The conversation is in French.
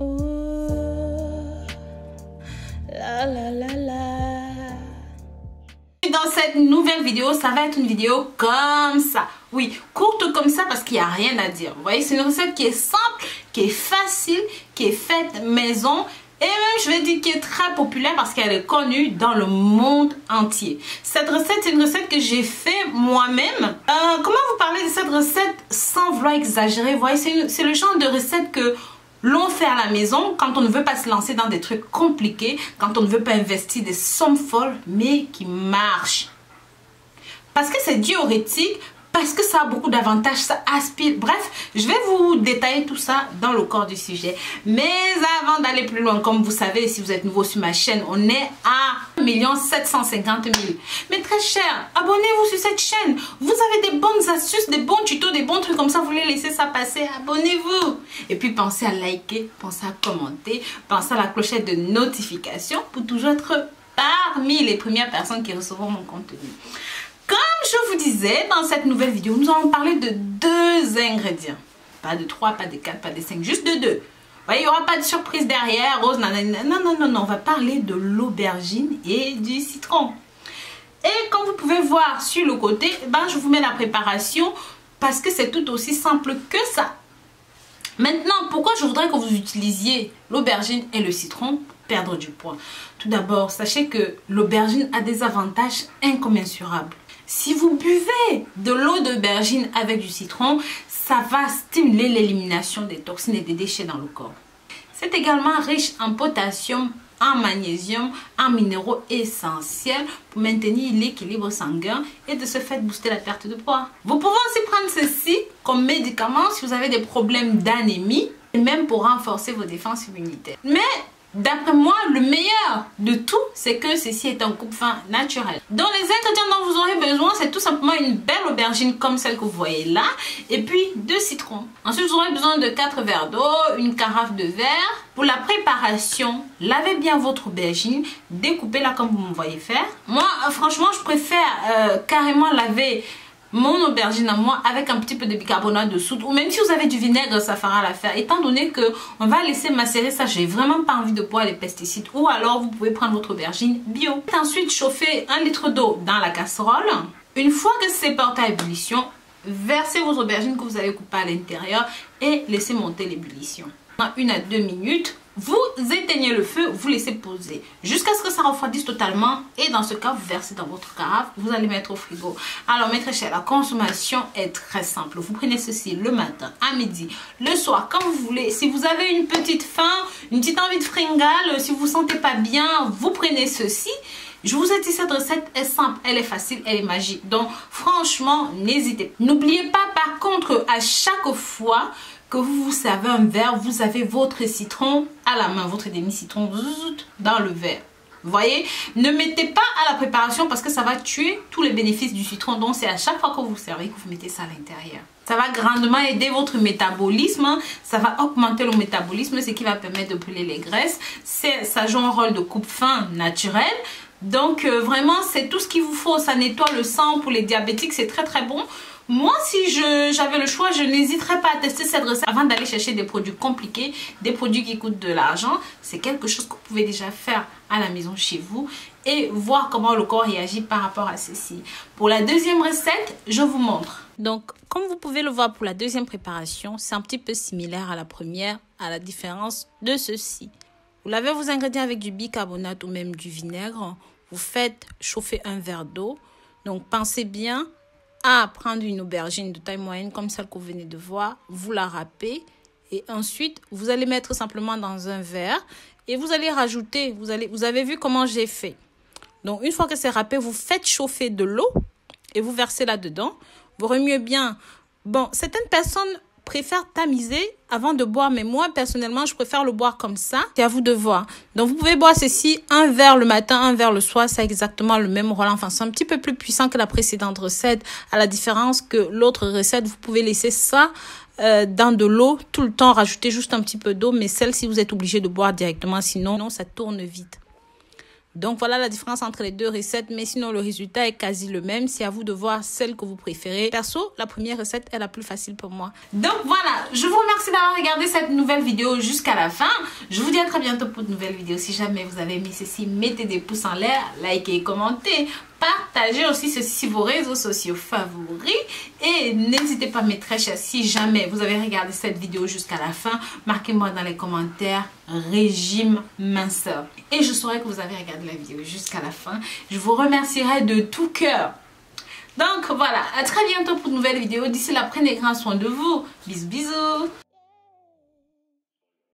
Dans cette nouvelle vidéo, ça va être une vidéo comme ça. Oui, courte comme ça parce qu'il n'y a rien à dire. Vous voyez, c'est une recette qui est simple, qui est facile, qui est faite maison. Et même, je vais dire qu'elle est très populaire parce qu'elle est connue dans le monde entier. Cette recette, c'est une recette que j'ai fait moi-même. Comment vous parler de cette recette sans vouloir exagérer? Vous voyez, c'est le genre de recette que l'on fait à la maison quand on ne veut pas se lancer dans des trucs compliqués, quand on ne veut pas investir des sommes folles, mais qui marchent. Parce que c'est diurétique, parce que ça a beaucoup d'avantages, ça aspire. Bref, je vais vous détailler tout ça dans le corps du sujet. Mais avant d'aller plus loin, comme vous savez, si vous êtes nouveau sur ma chaîne, on est à 1 750 000. Mais très cher, abonnez-vous sur cette chaîne. Vous avez des bonnes astuces, des bons tutos, des bons trucs comme ça. Vous voulez laisser ça passer, abonnez-vous. Et puis pensez à liker, pensez à commenter, pensez à la clochette de notification pour toujours être parmi les premières personnes qui recevront mon contenu. Comme je vous disais, dans cette nouvelle vidéo, nous allons parler de 2 ingrédients. Pas de 3, pas de 4, pas de 5, juste de 2. Vous voyez, il n'y aura pas de surprise derrière, rose, nanana. Non. On va parler de l'aubergine et du citron. Et comme vous pouvez voir sur le côté, je vous mets la préparation parce que c'est tout aussi simple que ça. Maintenant, pourquoi je voudrais que vous utilisiez l'aubergine et le citron pour perdre du poids? Tout d'abord, sachez que l'aubergine a des avantages incommensurables. Si vous buvez de l'eau d'aubergine avec du citron, ça va stimuler l'élimination des toxines et des déchets dans le corps. C'est également riche en potassium, en magnésium, en minéraux essentiels pour maintenir l'équilibre sanguin et de ce fait booster la perte de poids. Vous pouvez aussi prendre ceci comme médicament si vous avez des problèmes d'anémie et même pour renforcer vos défenses immunitaires. Mais d'après moi, le meilleur de tout, c'est que ceci est un coupe-faim naturel. Donc les ingrédients dont vous aurez besoin, c'est tout simplement une belle aubergine comme celle que vous voyez là, et puis 2 citrons. Ensuite, vous aurez besoin de 4 verres d'eau, une carafe de verre. Pour la préparation, lavez bien votre aubergine, découpez-la comme vous me voyez faire. Moi, franchement, je préfère carrément laver mon aubergine à moi avec un petit peu de bicarbonate de soude, ou même si vous avez du vinaigre, ça fera l'affaire, étant donné que on va laisser macérer ça. J'ai vraiment pas envie de boire les pesticides, ou alors vous pouvez prendre votre aubergine bio. Ensuite, chauffez 1 litre d'eau dans la casserole. Une fois que c'est porté à ébullition, versez vos aubergines que vous avez coupées à l'intérieur et laissez monter l'ébullition. En 1 à 2 minutes, vous éteignez le feu, vous laissez poser jusqu'à ce que ça refroidisse totalement, et dans ce cas vous versez dans votre carafe, vous allez mettre au frigo. Alors mes très chers, la consommation est très simple. Vous prenez ceci le matin, à midi, le soir, quand vous voulez. Si vous avez une petite faim, une petite envie de fringale, si vous vous sentez pas bien, vous prenez ceci. Je vous ai dit, cette recette est simple, elle est facile, elle est magique. Donc franchement, n'hésitez pas. N'oubliez pas par contre, à chaque fois que vous vous servez un verre, vous avez votre citron à la main, votre demi-citron dans le verre. Vous voyez, ne mettez pas à la préparation parce que ça va tuer tous les bénéfices du citron. Donc c'est à chaque fois que vous servez que vous mettez ça à l'intérieur. Ça va grandement aider votre métabolisme, ça va augmenter le métabolisme, ce qui va permettre de brûler les graisses. Ça joue un rôle de coupe-faim naturel. Donc vraiment, c'est tout ce qu'il vous faut. Ça nettoie le sang pour les diabétiques, c'est très très bon. Moi, si j'avais le choix, je n'hésiterais pas à tester cette recette avant d'aller chercher des produits compliqués, des produits qui coûtent de l'argent. C'est quelque chose que vous pouvez déjà faire à la maison chez vous et voir comment le corps réagit par rapport à ceci. Pour la deuxième recette, je vous montre. Donc, comme vous pouvez le voir pour la deuxième préparation, c'est un petit peu similaire à la première, à la différence de ceci. Vous lavez vos ingrédients avec du bicarbonate ou même du vinaigre. Vous faites chauffer 1 verre d'eau. Donc, pensez bien à prendre une aubergine de taille moyenne comme celle que vous venez de voir, vous la râpez et ensuite vous allez mettre simplement dans un verre et vous allez rajouter, vous avez vu comment j'ai fait. Donc une fois que c'est râpé, vous faites chauffer de l'eau et vous versez là-dedans. Vous remuez bien. Bon, certaines personnes préfèrent tamiser avant de boire, mais moi personnellement je préfère le boire comme ça. C'est à vous de voir. Donc vous pouvez boire ceci, 1 verre le matin, 1 verre le soir, ça a exactement le même rôle. Enfin, c'est un petit peu plus puissant que la précédente recette, à la différence que l'autre recette, vous pouvez laisser ça dans de l'eau tout le temps, rajouter juste un petit peu d'eau, mais celle-ci vous êtes obligé de boire directement, sinon ça tourne vite. Donc voilà la différence entre les deux recettes, mais sinon le résultat est quasi le même. C'est à vous de voir celle que vous préférez. Perso, la première recette est la plus facile pour moi. Donc voilà, je vous remercie d'avoir regardé cette nouvelle vidéo jusqu'à la fin. Je vous dis à très bientôt pour de nouvelles vidéos. Si jamais vous avez aimé ceci, mettez des pouces en l'air, likez, commentez. Partagez aussi ceci sur vos réseaux sociaux favoris. Et n'hésitez pas, mes très chers, si jamais vous avez regardé cette vidéo jusqu'à la fin, marquez-moi dans les commentaires régime minceur. Et je saurai que vous avez regardé la vidéo jusqu'à la fin. Je vous remercierai de tout cœur. Donc voilà, à très bientôt pour de nouvelles vidéos. D'ici là, prenez grand soin de vous. Bisous, bisous.